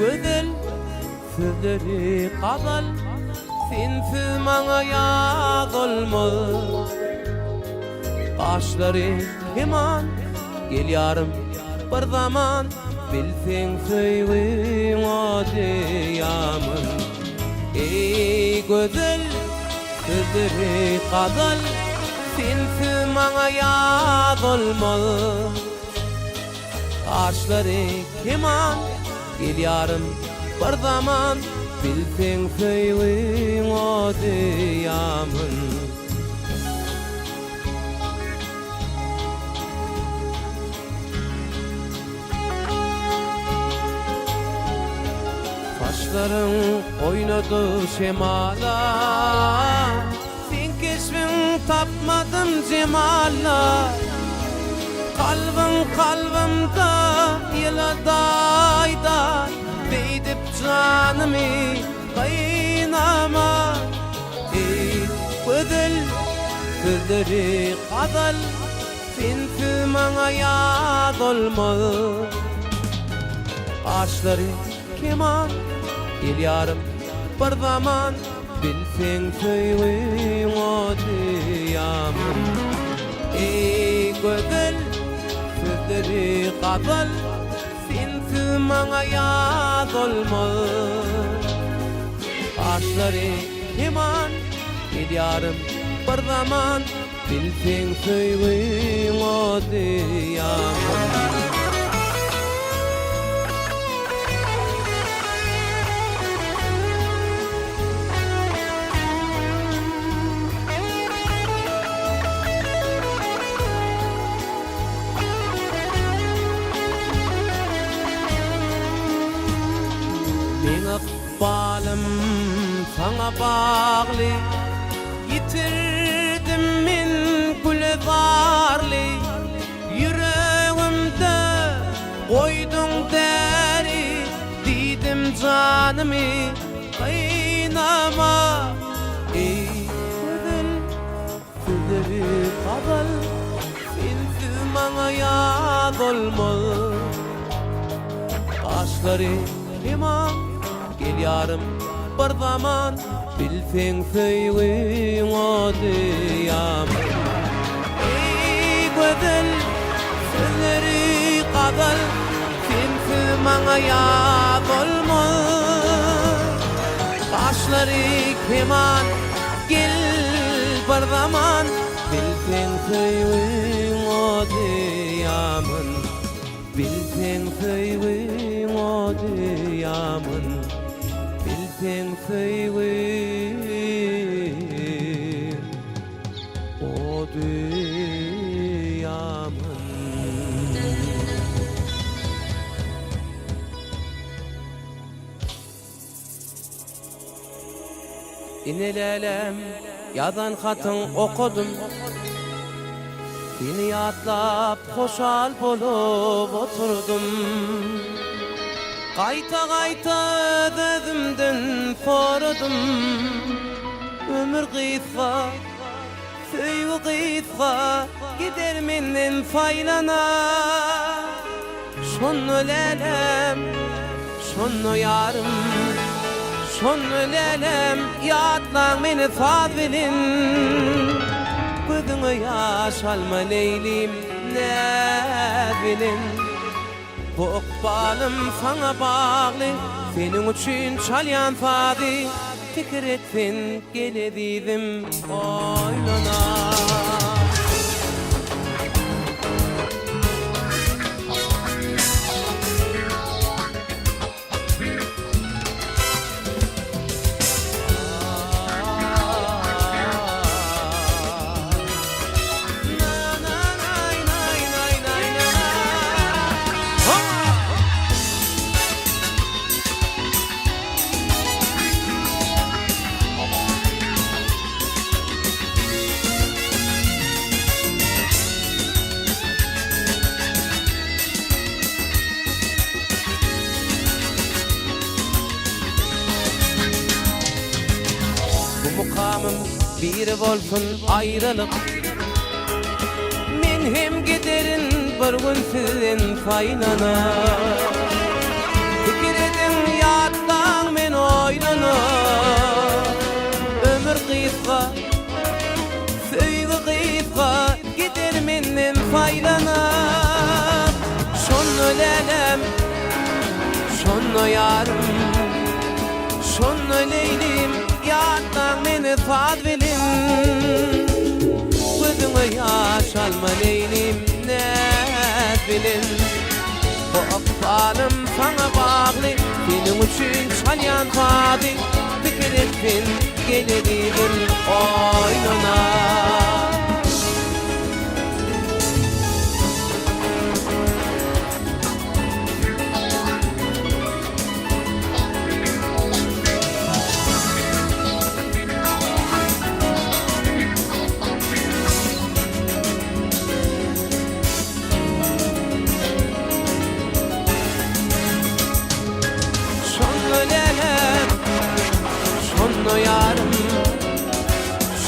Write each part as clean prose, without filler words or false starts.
Gözel sözleri qazal, sensiz maňa ýaz olmaz. Qaşlary heman gelýärem bir zaman, bilseň söýgüň odýamyn. Ey gözel sözleri qazal, sensiz maňa ýaz olmaz. Qaşlary heman gelýärem bir zaman, bilseň söýgüň odýamyn. Saçlaryň oýnady şemala, sen keşfin tapmadym jemala. Kalbimda ýyladayda, beýdip janymy gaýnama. Ey gözel sözleri qazal, sensiz maňa ýaz olmaz. Qaşlary keman gelýärem bir zaman, bilseň söýgüň odýamyn. Ey gözel sözleri qazal, sensiz maňa ýaz olmaz. Qaşlary heman gelýärem bir zaman, bilseň söýgüň odýamyn. Balım sana bağlı, yitirdim min gülvarlı. Yüreğimde koydun deri, didim canımı kaynama. Ey güzel sözleri qazal, sensiz maňa ýaz olmaz. Qaşlary heman gelýärem bir zaman, bilseň söýgüň odýamyn. Ey gözel sözleri qazal, sensiz maňa ýaz olmaz. Qaşlary keman gel bir zaman, bilseň söýgüň odýamyn. Bilseň söýgüň odýamyn. Bilseň söýgüň odýamyn. İnelelem yazan hatyň okudum, seni ýatlap hoşal bolup oturdum. Qayta özümden soradym, ömür gysga, söýgü gysga, gider menden faýlana. Şonu ölelem, şonu ýarym, şonu ölelem, ýatlaň meni saz bilin. Gözüňe ýaş alma leylim, ne bilin. Bu okbalım sana bağlı, senin üçün çalyan fadı. Fikir etsin geledidim oynana. mukamım bir bolsun ayrılık. Men hem giderin bir gün sizin faynana. Fikir edin faylanıp şonu lelem, şonu yarım, şonu leylim, yattan meni fadvilim. Gözüme yaş alma leylim, ne bilin. Bu akbalım sana bağlı, benim için çalyan fadi. Fikir ettin, gelirdim oynana. Şonu yarım,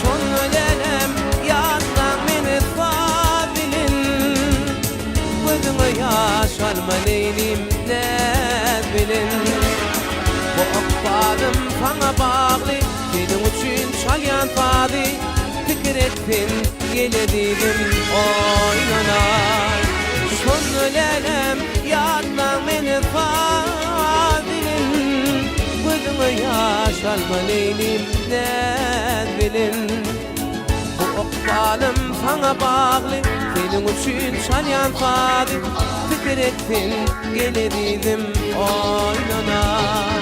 şonu lelem, yattan meni fadilin. Gözüme yaş alma leylim, ne bilin. Bu akbalım sana bağlı, benim için çalyan fadi. Fikir ettin, gelirdim oynana. Şonu lelem, yattan meni fadilin. Gözüme yaş alma leylim, ne bilin. Bu akbalım sana bağlı, benim için çalyan fadi. Fikir ettin, gelirdim oynana.